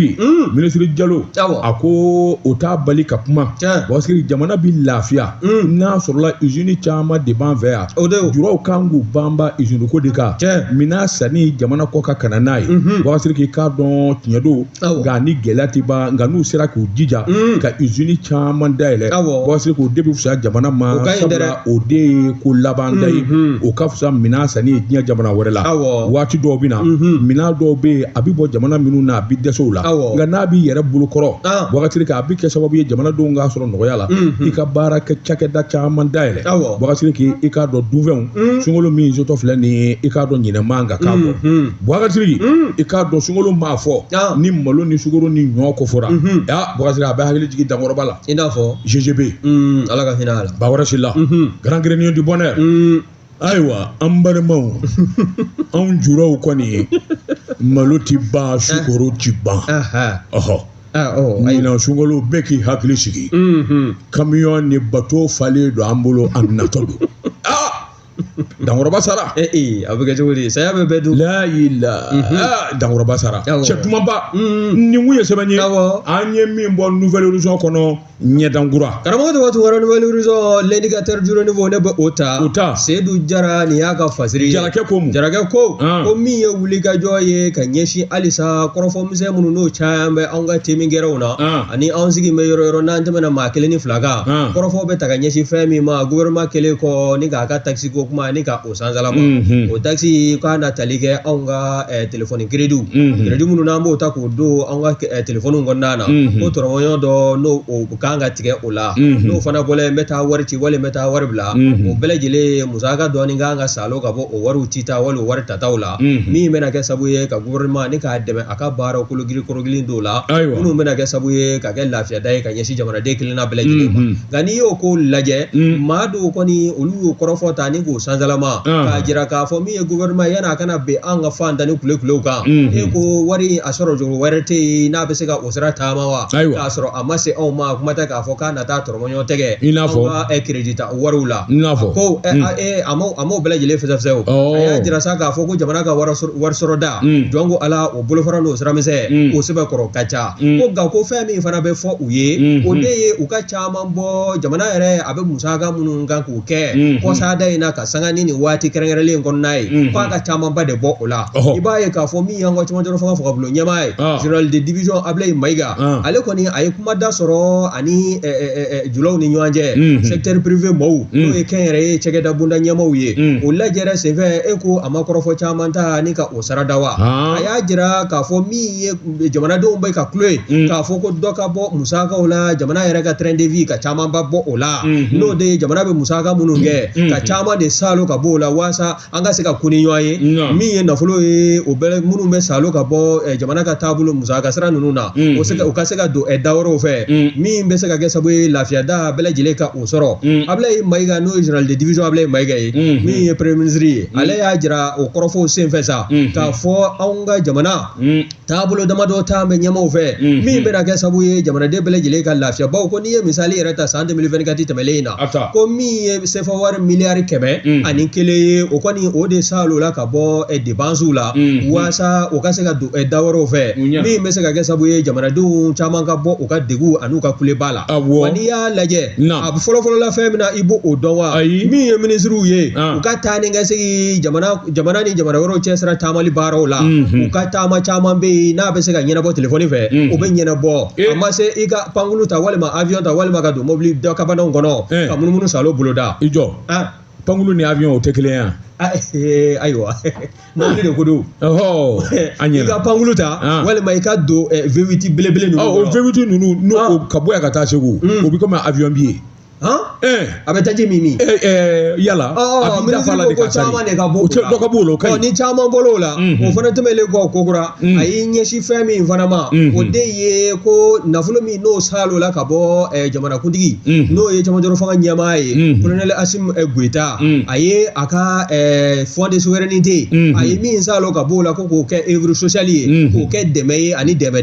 minisiri Jalo a ko o t'a bali ka kuma Boubacar jamana bɛ lafiya n'a sɔrɔla usine caman de b'an fɛ yan juraw kan k'u banba usine ko de kan minɛn sanni jamana kɔ ka kana n'a ye Boubacar k'a dɔn tiɲɛ don nka ni gɛlɛya tɛ ban nka n'u sera k'u jija ka usine caman dayɛlɛ Boubacar o de bɛ fisaya jamana ma sabula o de ye ko laban da ye o ka fisa minɛn mina sani diɲɛ jamana wɛrɛ la waati dɔw bɛ na mina dɔw bɛ yen a bɛ bɔ jamana minnu na a bɛ dɛsɛw la nka n'a b'i yɛrɛ bolo kɔrɔ wagati k'a bɛ kɛ sababu ye jamanadenw k'a sɔrɔ nɔgɔya la i ka baara kɛ cakɛda caman dayɛlɛ wagati k'i k'a dɔn dunfɛnw sunkalo min sotɔ filɛ nin ye i k'a dɔn ɲinɛman ka k'a bɔ wagati i k'a dɔn sunkalo maa fɔ ni malo ni sukaro ni ɲɔ ko fɔra wagati a bɛ hakili jigin dankɔrɔba la i n'a fɔ GGB ala ka hinɛ a la ba wɛrɛ si la Grand Grenier du Bonheur ayiwa an balimaw anw juraw kɔni malo ti ban sukaro ti ban ɲinan sunkalo bɛɛ k'i hakili sigi camion ni bateau falen don an bolo a natɔ don dankɔrɔba sara a bɛ kɛ cogo di saya bɛ bɛɛ dun la ilaha dankɔrɔba sara cɛ dumanba nin kun ye sɛbɛn ye an ye min bɔ Nouvelle Horizon kɔnɔ ɲɛdankura karamɔgɔ tɔgɔ tun wɛrɛ Nouvelle Horizon l'indicateur du renouveau ne bɛ o ta Seydou Jara nin y'a ka fasiri Jarakɛ ko mun Jarakɛ ko ko min ye wulikajɔ ye ka ɲɛsin halisa kɔrɔfɔmisɛn minnu n'o caman bɛ anw ka temigɛrɛw na ani anw sigi bɛ yɔrɔ yɔrɔ n'an tɛmɛna maa kelen ni fila kan kɔrɔfɔ bɛ ta ka ɲɛsin fɛn min ma gouvernement kɛlen kɔ ni k'a ka taxi ko kuma ni ka o sanzala ma o taxi k'a na tali kɛ anw ka téléphone crédit minnu n'an b'o ta k'o don anw ka téléphone kɔnɔna na ko tɔrɔmɔɲɔ dɔ n'o kan ka tigɛ o la n'o fana bɔla n bɛ taa wari ci wali n bɛ taa wari bila o bɛɛ lajɛlen musaka dɔɔni kan ka salo ka bɔ o wariw ci ta wali o wari tataw la min bɛna kɛ sababu ye ka gouvernement ni k'a dɛmɛ a ka baaraw kologili dɔw la minnu bɛna kɛ sababu ye ka kɛ lafiyada ye ka ɲɛsin jamanaden kelenna bɛɛ lajɛlen ma nka n'i y'o ko lajɛ maa dɔw kɔni olu y'o kɔrɔfɔ ta ni k'o sanzalama k'a jira k'a fɔ min ye gouvernement yan'a kana bɛn an ka fan da ni kulew kan e ko wari a sɔrɔ jogo wɛrɛ tɛ yen n'a bɛ se ka o sira taama wa k'a sɔrɔ a ma se anw ma kuma tɛ k'a fɔ k'a na taa tɔrɔmɔɲɔ tɛgɛ an ka crédit ta wariw la ko a m'o bɛɛ lajɛlen fɛsɛfɛsɛ o a y'a jira sa k'a fɔ ko jamana ka wari sɔrɔ da jɔn ko ala o bolofara n'o siramisɛn o sɛbɛn kɔrɔ ka ca ko nka ko fɛn min fana bɛ fɔ u ye o de ye u ka caman bɔ jamana yɛrɛ a bɛ musaka minnu kan k'u kɛ kɔsada in na ka sanga ni nin waati kɛrɛnkɛrɛnlen kɔnɔna ye k'a ka camanba de bɔ o la i b'a ye k'a fɔ min y'an ka camancɛ fanga fagabolo ɲɛmaa ye général de division Ablaye Mayiga ale kɔni a ye kumada sɔrɔ ani julaw ni ɲɔgɔn cɛ secteur privé mɔɔw n'o ye kɛnyɛrɛ ye cɛkɛda bunda ɲɛmaaw ye o lajɛrɛ senfɛ e ko a ma kɔrɔfɔ caman ta ni ka o sarada wa a y'a jira k'a fɔ min ye jamanadenw bɛ ka kulo ye k'a fɔ ko dɔ ka bɔ musakaw la jamana yɛrɛ ka train de vie ka camanba bɔ o la n'o de ye jamana bɛ musaka minnu kɛ ka caman de salo ka bɔ o la walasa an ka se ka kun ni ɲɔgɔn ye min ye nafolo ye o bɛɛ minnu bɛ salo ka bɔ jamana ka taabolo musaka sira ninnu na o ka se ka don da wɛrɛw fɛ min bɛ se ka kɛ sababu ye lafiyada bɛɛ lajɛlen ka o sɔrɔ Ablaye Mayiga n'o ye général de division Ablaye Mayiga ye min ye premier ministre ye ale y'a jira o kɔrɔfɔw senfɛ sa k'a fɔ anw ka jamana taabolo damadɔ ta bɛ ɲɛmaaw fɛ min bɛna kɛ sababu ye jamanaden bɛɛ lajɛlen ka lafiya bawo ko n'i ye misali yɛrɛ ta san 2024 tɛmɛlen in na ko min ye CFA wari miliyari 100 ani 1 ye o kɔni o de salo la ka bɔ dépenses la walasa o ka se ka don da wɛrɛw fɛ min bɛ se ka kɛ sababu ye jamanadenw caman ka bɔ u ka degun ani u ka kuleba la wa n'i y'a lajɛ a fɔlɔfɔlɔ la fɛn min na i b'o o dɔn wa min ye ministres ye u ka taa ni ka segin jamana ni jamana wɛrɛw cɛ sira taamali baaraw la u ka taama caman bɛ yen n'a bɛ se ka ɲɛnabɔ telefɔni fɛ o bɛ ɲɛnabɔ a ma se i ka pankulu ta walima avion ta walima ka don mobili kabanaw kɔnɔ ka munumunu salo boloda i jɔ pankulu ni avion o tɛ kelen ya ayiwa mobili de ko don an i ka pankulu ta walima i ka don V8 belebele ninnu o V8 ninnu n'o ka bɔ yan ka taa Segu o bɛ komi avion bi ye a bɛ taji min yala a bɛ dafa la de ka caman de ka bɔ dɔ ka b'o la o ka ɲi ni caman bɔr'o la o fana tɛmɛlen kɔ kokura a y'i ɲɛsin fɛn min fana ma o de ye ko nafolo min n'o salo la ka bɔ jamanakuntigi n'o ye camancɛ fanga ɲɛmaa ye colonel Asim Goita a ye a ka fond de souveraineté a ye min salo ka b'o la ko k'o kɛ œuvre sociale ye k'o kɛ dɛmɛ ye ani dɛmɛ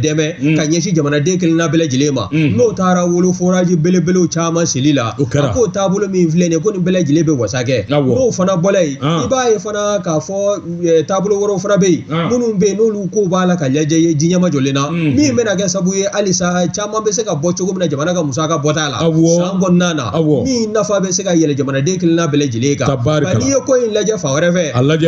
ka ɲɛsin jamanaden kelenna bɛɛ lajɛlen ma n'o taara wolo forage belebelew caman seli la a ko taabolo min filɛ nin ye ko nin bɛɛ lajɛlen bɛ wasa kɛ n'o fana bɔla yen i b'a ye fana k'a fɔ taabolo wɛrɛw fana bɛ yen minnu bɛ yen n'olu ko b'a la ka lajɛ ye diɲɛma jɔlen na min bɛna kɛ sababu ye halisa caman bɛ se ka bɔ cogo min na jamana ka musaka bɔta la san kɔnɔna na min nafa bɛ se ka yɛlɛ jamanaden kelenna bɛɛ lajɛlen kan nka n'i ye ko in lajɛ fan wɛrɛ fɛ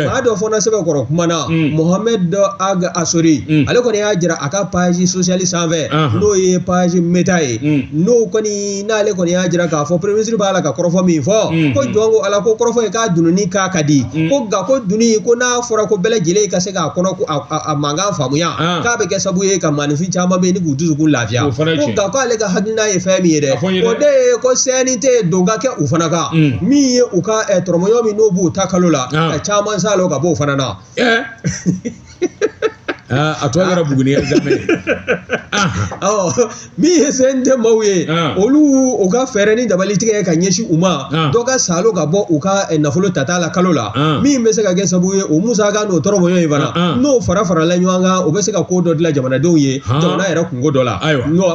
maa dɔ fana sɛbɛnkɔrɔ kuma na Mohamed Ag Asori ale kɔni y'a jira a ka page sociale sanfɛ n'o ye page meta ye n'o kɔni n'ale kɔni y'a jira k'a fɔ premier ministre b'a la ka kɔrɔfɔ min fɔ ko jɔn ko ala ko kɔrɔfɔ ye k'a dununi k'a ka di ko nka ko dunni ko n'a fɔra ko bɛɛ lajɛlen ka se k'a kɔnɔ ko a mankan faamuya k'a bɛ kɛ sababu ye ka maanifin caman bɛ yen ni k'u dusukun lafiya ko nka k'ale ka hakilina ye fɛn min ye dɛ o de ye ko CNT don ka kɛ u fana kan min ye u ka tɔrɔmɔɲɔ min n'o b'u ta kalo la ka caman s'a la ka bɔ o fana na. A tɔ kɛra Buguni examen min ye CNT maaw ye olu u ka fɛɛrɛ ni dabali tigɛ ka ɲɛsin u ma dɔ ka salo ka bɔ u ka nafolo tata la kalo la min bɛ se ka kɛ sababu ye o musaka n'o tɔrɔmɔɲɔ in fana n'o farala ɲɔgɔn kan o bɛ se ka ko dɔ dilan jamanadenw ye jamana yɛrɛ kungo dɔ la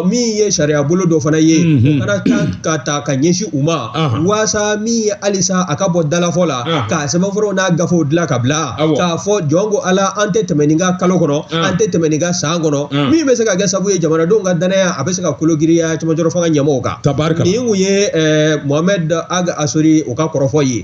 min ye sariya bolo dɔ fana ye o kana ka ta ka ɲɛsin u ma waasa min ye halisa a ka bɔ dalafɔ la ka sɛbɛnfuraw n'a gafew dilan ka bila k'a fɔ jɔn ko ala an tɛ tɛmɛ nin ka kalo kɔnɔ an tɛ tɛmɛ nin ka san kɔnɔ min bɛ se ka kɛ sababu ye jamanadenw ka danaya a bɛ se ka kologiriya cɛmancɛ fanga ɲɛmɔgɔw kan nin kun ye Mohamed Aga Asori o ka kɔrɔfɔ ye a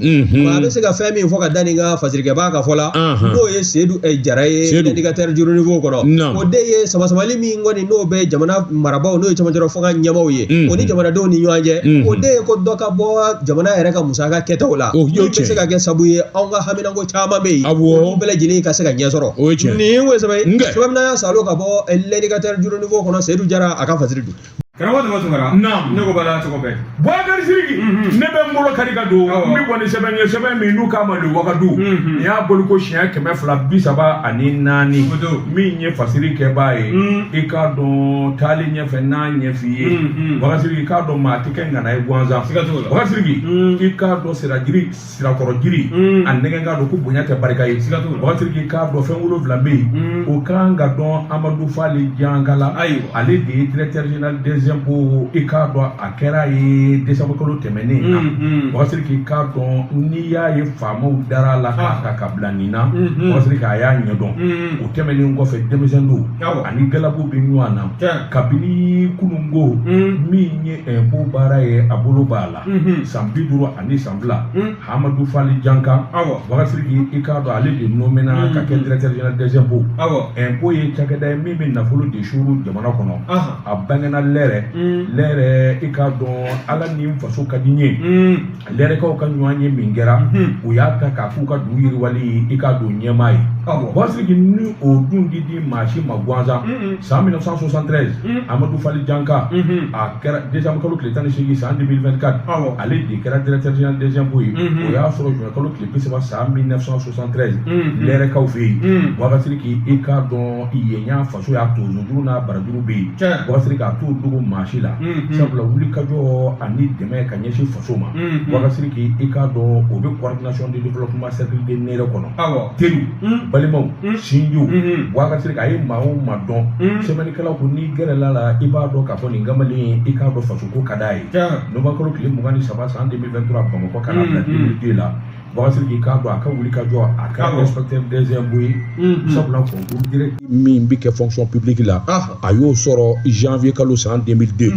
bɛ se ka fɛn min fɔ ka da nin ka fasirikɛbaa ka fɔ la n'o ye Seydou Jara ye indicateur du niveau kɔnɔ o de ye sama-samali min kɔni n'o bɛ jamana marabaaw n'o ye cɛmancɛ fanga ɲɛmɔgɔw ye o ni jamanadenw ni ɲɔgɔn cɛ o de ye ko dɔ ka bɔ jamana yɛrɛ ka musaka kɛtaw la min bɛ se ka kɛ sababu ye anw ka haminanko caman bɛ yen olu bɛɛ lajɛlen ka se ka ɲɛ sɔrɔ nin ye sɛbɛn sɛbɛnna y'a salo ka bɔ l'indicateur du niveau kɔnɔ Seydou Jara a ka fasiri don. Karamɔgɔ Dama Tunkara ne ko bala cogo bɛɛ Boubacar Sidiki ne bɛ n bolo kari ka don n bɛ bɔ ni sɛbɛn ye sɛbɛn min n'u k'a ma don Wagadu nin y'a boli ko siɲɛ 234 min ye fasiri kɛbaa ye i k'a dɔn taali ɲɛfɛ n'a ɲɛf'i ye Boubacar Sidiki i k'a dɔn maa tɛ kɛ ŋana ye gansan Boubacar Sidiki i k'a dɔn sirakɔrɔ jiri a nɛgɛ k'a dɔn ko bonya tɛ barika ye Boubacar Sidiki i k'a dɔn fɛn 7 bɛ yen o kan ka dɔn Amadou Fali Jankala ale de ye directeur général des impôts i k'a dɔn a kɛra ye décembre kalo tɛmɛnen na Boubacar Sidiki i k'a dɔn n'i y'a ye faamaw dara la k'a ka bila nin na Boubacar Sidiki a y'a ɲɛdɔn o tɛmɛnen kɔfɛ denmisɛn don ani galabu bɛ ɲɔgɔn na kabini kununko min ye impôt baara ye a bolo b'a la san 50 ani san 2 Amadou Fali Janka Boubacar Sidiki i k'a dɔn ale de nommena ka kɛ directeur général des impôts impôt ye cakɛda ye min bɛ nafolo de suuru jamana kɔnɔ a bangena lɛrɛ i k'a dɔn ala ni faso ka di n ye lɛrɛkaw ka ɲɔgɔn ye min kɛra u y'a ta k'a f'u ka dugu yiriwali i k'a don ɲɛmaa ye Boubacar Sidiki ni o dun di maa si ma gansan san 1973 Amadou Fali Janka a kɛra décembre kalo tile 18 san 2024 ale de kɛra directeur général des impôts ye o y'a sɔrɔ juin kalo tile 30 san 1973 lɛrɛkaw fɛ yen Boubacar Sidiki i k'a dɔn yen faso y'a to zojuru n'a barajuru bɛ yen Boubacar Sidiki a t'o dogo maa si la sabula wulikajɔ ani dɛmɛ ka ɲɛsin faso ma Boubacar Sidiki i k'a dɔn o bɛ coordination de développement cercle de nere kɔnɔ telu balimaw sinjiw Boubacar Sidiki a ye maa o maa dɔn sɛbɛnnikɛlaw ko n'i gɛrɛla la i b'a dɔn k'a fɔ nin kamalen i k'a dɔn faso ko ka d'a ye novembre tile 23 san 2023 Bamakɔ ka na bila 2002 la Boubacar Sidiki i k'a dɔn a ka wulikajɔ a ka inspecteur des impôts ye sabula concours direct min bɛ kɛ fonction publique la a y'o sɔrɔ janvier kalo san 2002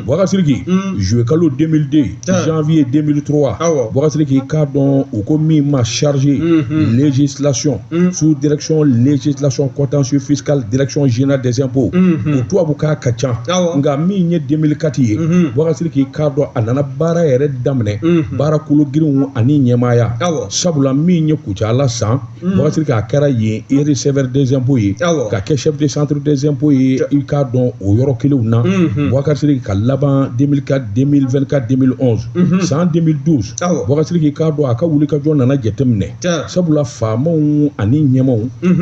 Boubacar Sidiki juillet kalo 2002 janvier 2003 Boubacar Sidiki i k'a dɔn u ko min ma chargé législation sous direction législation contentieux fiscal direction générale des impôts o tubabu k'a ka ca nka min ye 2004 ye Boubacar Sidiki i k'a dɔn a nana baara yɛrɛ daminɛ baara kolo girinw ani ɲɛmaaya sabula min ye Kucala san Boubacar Sidiki a kɛra yen receveur des impôts ye ka kɛ chef de centre des impôts ye i k'a dɔn o yɔrɔ kelenw na Boubacar Sidiki ka laban 2004 2024 2011 san 2012 Boubacar Sidiki i k'a dɔn a ka wulikajɔ nana jateminɛ sabula faamaw ani ɲɛmaw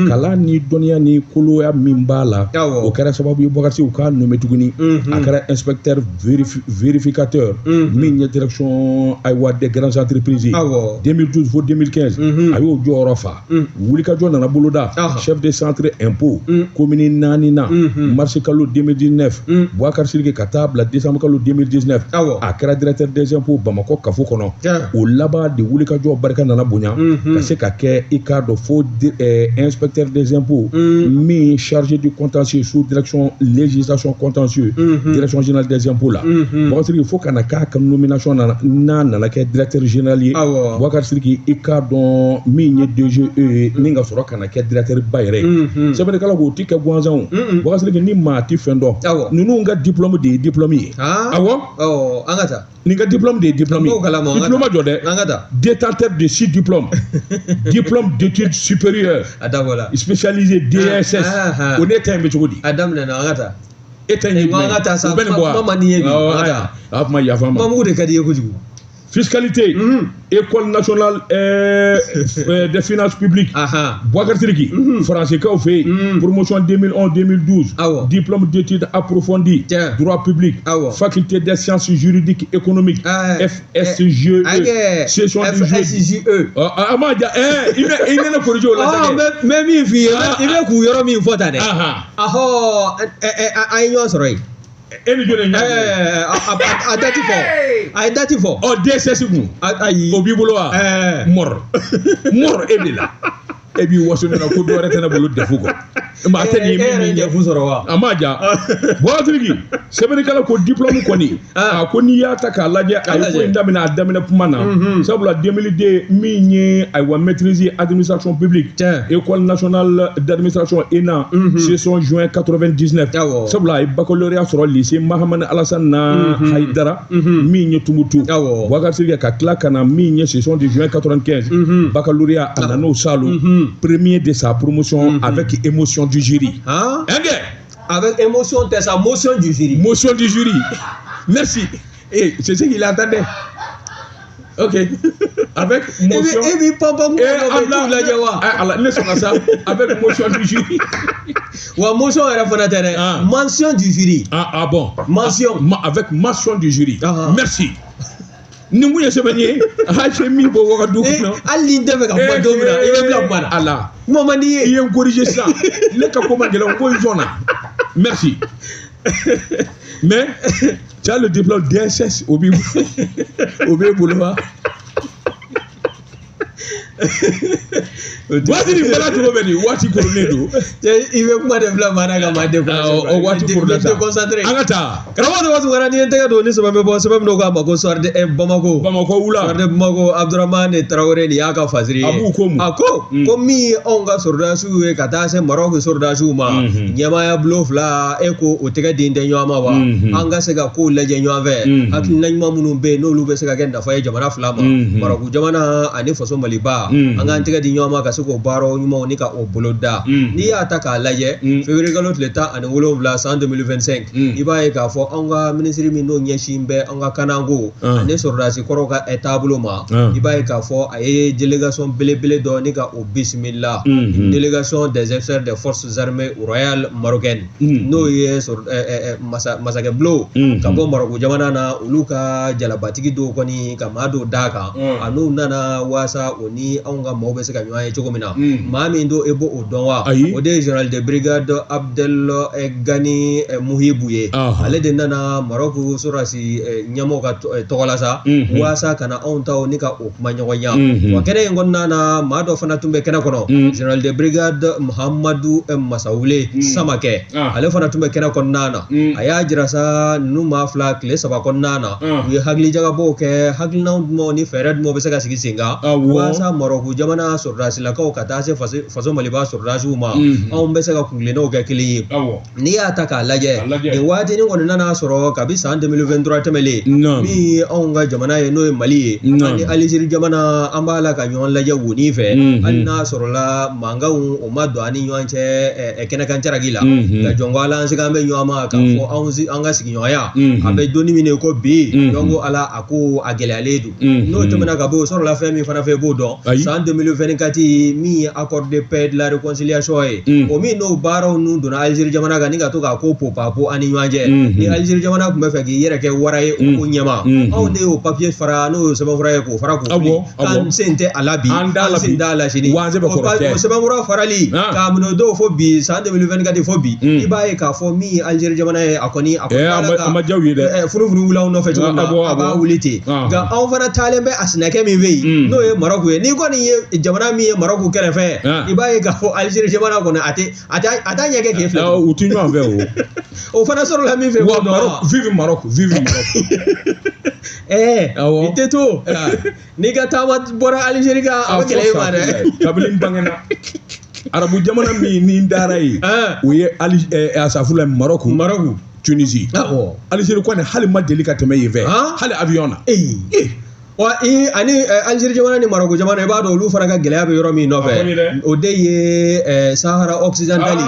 kalan ni dɔnniya ni koloya min b'a la o kɛra sababu ye Boubacar Sidiki k'a nommé tuguni a kɛra inspecteur vérificateur min ye direction ayiwa des grandes entreprises 2012 fo 2015 a y'o jɔyɔrɔ fa wulikajɔ nana boloda chef de centre impôt commune 4 na mars kalo 2019 Boubacar Sidiki ka taa bila décembre kalo 2019 a kɛra directeur des impôts Bamakɔ kafo kɔnɔ o laban de wulikajɔ barika nana bonya ka se ka kɛ i k'a dɔn fo inspecteur des impôts min chargé du contentieux sous direction législation contentieux direction générale des impôts la Boubacar Sidiki fo kana k'a ka nomination n'a nana kɛ directeur général ye Boubacar Sidiki Siriki i k'a dɔn min ye DGE min ka sɔrɔ ka na kɛ directeur ba yɛrɛ ye sɛbɛnnikɛla k'o ti kɛ gansan o Siriki ni maa ti fɛn dɔn ninnu ka diplôme de ye diplôme ye awɔ an ka taa nin ka diplôme de ye diplôme ye diplôme jɔ dɛ an ka taa détenteur de 6 diplômes diplôme d'études supérieures spécialisé DSS o ne ta in bɛ cogo di a daminɛna an ka taa e ta in ye an ka taa sa bɛ nin bɔ ma nin ye bi an ka taa a kuma yafa ma mamugu de ka di ye kojugu fiscalité école nationale des finances publiques Boubacar Siriki françaiscaw fɛ yen promotion 2011-2012 diplôme d'études approfondies droit public faculté des sciences juridiques économiques FSGE session du FSGE a ma ja i bɛ ne corriger o la mais min f'i ye i bɛ k'u yɔrɔ min fɔ tan dɛ ahɔ an ye ɲɔgɔn sɔrɔ yen e ni jɔn de a dati fɔ a ye dati fɔ DSS kun ayi o b'i bolo wa mɔr e bɛ la e b'i waso ne na ko dɔ wɛrɛ tɛ ne bolo defu kɔ maa tɛ nin min defu sɔrɔ wa a ma ja Boubacar Siriki sɛbɛnnikɛla ko diplôme kɔni a ko n'i y'a ta k'a lajɛ a ye ko in daminɛ a daminɛ kuma na sabula 2002 min ye ayiwa maîtrise administration publique école nationale d'administration ENA session juin 99 sabula a ye baccalauréat sɔrɔ lycée Mahamani Alassane na Hayidara min ye Tumutu Boubacar Siriki ka tila ka na min ye session de juin 95 baccalauréat a nan'o salon premier de sa promotion avec émotion du jury. Avec émotion de sa motion du jury. Motion du jury. Merci. Et c'est ce qu'il entendait. Ok. Avec motion. Avec motion du jury. Wa motion era fanatere. Mention du jury. Ah bon. Mention. Avec mention du jury. Merci. Ni mun ye sɛbɛnni ye a cɛ min bɔ wagadu kɔnɔ hali ni tɛ fɛ ka kuma don min na i bɛ bila kuma na ala kuma man di ye i ye n corriger sisan ne ka ko man gɛlɛn ko n na merci mais tu as le diplôme DSS o b'i bolo wa waati ni bala cogo bɛ nin waati koronnen don i bɛ kuma de bila maa na ka maa de o waati koronnen sa an ka taa karamɔgɔ de waati wɛrɛ ni n tɛgɛ don ni sɛbɛn bɛ bɔ sɛbɛn min k'a ma ko soir de Bamako wula soir de Bamako Abdurahmane Traoré nin y'a ka fasiri ye a b'u ko mun a ko min ye anw ka sɔrɔdasiw ye ka taa se Maroc sɔrɔdasiw ma ɲɛmaaya bulon fila e ko o tɛgɛ den tɛ ɲɔgɔn ma wa an ka se ka kow lajɛ ɲɔgɔn fɛ hakilina ɲuman minnu bɛ yen n'olu bɛ se ka kɛ nafa ye jamana fila ma Maroc jamana ani faso Maliba an k'an tɛgɛ di ɲɔgɔn ma ka se k'o baaraw ɲumanw ni ka o bolo da n'i y'a ta k'a lajɛ février kalo tile 17 san 2025 i b'a ye k'a fɔ anw ka minisiri min n'o ɲɛsin bɛ an ka kanako ani sɔrɔdasi kɔrɔw ka taabolo ma i b'a ye k'a fɔ a ye délégation belebele dɔ ni ka o bisimila délégation des experts des forces armées royales marocaines n'o ye masakɛ bulon ka bɔ Maroc jamana na olu ka jalabatigi dɔw kɔni ka maa dɔw d'a kan a n'u nana waasa o ni anw ka maaw bɛ se ka ɲɔgɔn ye cogo min na maa min do e b'o o dɔn wa o de ye général de brigade Abdel Gani Muhibu ye ale de nana Maroc sɔrɔdasi ɲɛmɔgɔ ka tɔgɔ la sa waasa ka na anw taw ni ka o kuma ɲɔgɔn ya wa kɛnɛ in kɔnɔna na maa dɔ fana tun bɛ kɛnɛ kɔnɔ général de brigade Muhammadu Masawule Samakɛ ale fana tun bɛ kɛnɛ kɔnɔna na a y'a jira sa ninnu maa fila tile 3 kɔnɔna na u ye hakilijagabɔw kɛ hakilinaw dumanw ni fɛɛrɛ dumanw bɛ se ka sigi sen kan waasa Maroc jamana sɔrɔdasilakaw ka taa se faso Maliba sɔrɔdasiw ma anw bɛ se ka kuntilennenw kɛ kelen ye n'i y'a ta k'a lajɛ nin waati ni kɔni nana sɔrɔ kabi san 2023 tɛmɛlen min ye anw ka jamana ye n'o ye Mali ye ani Alizeri jamana an b'a la ka ɲɔgɔn lajɛ woni fɛ hali n'a sɔrɔla mankanw o ma don an ni ɲɔgɔn cɛ kɛnɛkan caraki la ka jɔn ko ala an se an bɛ ɲɔgɔn ma k'a fɔ an ka sigiɲɔgɔnya a bɛ donni min ye ko bi jɔn ko ala a ko a gɛlɛyalen don n'o tɛmɛna ka bɔ o sɔrɔla fɛn min fana fɛ b'o dɔn san 2024 min ye accord de paix de la réconciliation ye o min n'o baaraw nun donna Alizeri jamana kan ni ka to k'a ko popapo ani ɲɔgɔn cɛ ni Alizeri jamana tun bɛ fɛ k'i yɛrɛ kɛ wara ye o ko ɲɛma anw de y'o papier fara n'o ye sɛbɛnfura ye k'o fara k'o fili k'an sen tɛ a la bi an sen t'a la sini o sɛbɛnfura farali k'a minɛ o dɔw fo bi san 2024 fo bi i b'a ye k'a fɔ min ye Alizeri jamana ye a kɔni ma diya u ye dɛ furufuru wuli anw nɔfɛ cogo min na a b'a wuli ten nka anw fana taalen bɛ a sɛnɛkɛ min bɛ yen n'o ye Maroc ye n'i kɔni ye jamana min ye Maroc kɛrɛfɛ i b'a ye k'a fɔ Algérie jamana kɔni a t'a ɲɛ kɛ k'e filɛ u tɛ ɲɔgɔn fɛ o fana sɔrɔla min fɛ wa Maroc vive Maroc i tɛ to n'i ka taama bɔra Algérie kan a bɛ gɛlɛya i ma dɛ kabini n bangena arabu jamana min ni dara ye o ye asafula Maroc Tunisie Algérie kɔni hali ma deli ka tɛmɛ yen fɛ hali avion na wa ani Algérie jamana ni Maroc jamana i b'a dɔn olu fana ka gɛlɛya bɛ yɔrɔ min nɔfɛ o de ye Sahara Occidental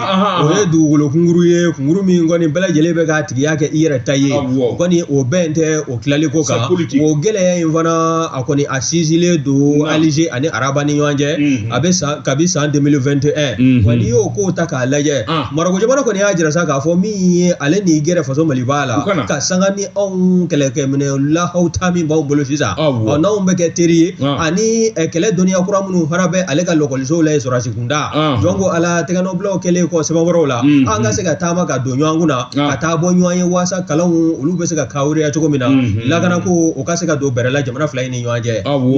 o ye dugukolo kunkuru ye kunkuru min kɔni bɛɛ lajɛlen bɛ k'a tigiya kɛ i yɛrɛ ta ye kɔni o bɛn tɛ o tilali ko kan o gɛlɛya in fana a kɔni a sinsinlen don Alger ani Araba ni ɲɔgɔn cɛ a bɛ kabi san 2021 wa n'i y'o ko ta k'a lajɛ Maroc jamana kɔni y'a jira sa k'a fɔ min ye ale ni gɛrɛ faso Mali b'a la ka sanga ni anw kɛlɛkɛminɛ lahaw ta min b'anw bolo sisan n'anw bɛ kɛ teri ye ani kɛlɛ dɔnniya kura minnu fana bɛ ale ka lɔkɔlisow la sɔrɔsi kunda jɔn ko ala tɛgɛnɔbilaw kɛlen kɔ sɛbɛnkɔrɔw la an ka se ka taama ka don ɲɔgɔn kunna ka taa bɔ ɲɔgɔn ye waasa kalanw olu bɛ se ka kawuriya cogo min na lakana ko o ka se ka don bɛrɛ la jamana fila in ni ɲɔgɔn cɛ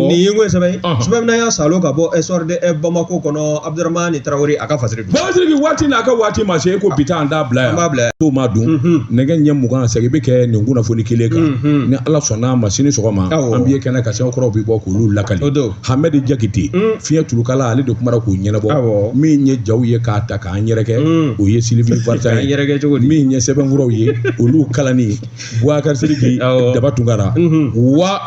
nin ye ko sɛbɛn sɛbɛnna y'a salo ka bɔ SORD Bamako kɔnɔ Abdurahmani Traoré a ka fasiri don fasiri waati n'a ka waati ma se ko bi ta an t'a bila yan t'o ma dun nɛgɛ ɲɛ 20 segin bɛ kɛ nin kunnafoni kelen kan ni ala sɔnna ma sini sɔgɔma an b'i kɛnɛ ka sɛbɛnkɔrɔw bɛ bɔ k'olu lakali Hamɛdi Jakite fiɲɛ tulukala ale de kumara k'u ɲɛnabɔ min ye jaw ye k'a ta k'an yɛrɛkɛ o ye Sylvie Vartan ye min ye sɛbɛnkɔrɔw ye olu kalani Boubacar Sidiki Daba Tunkara wa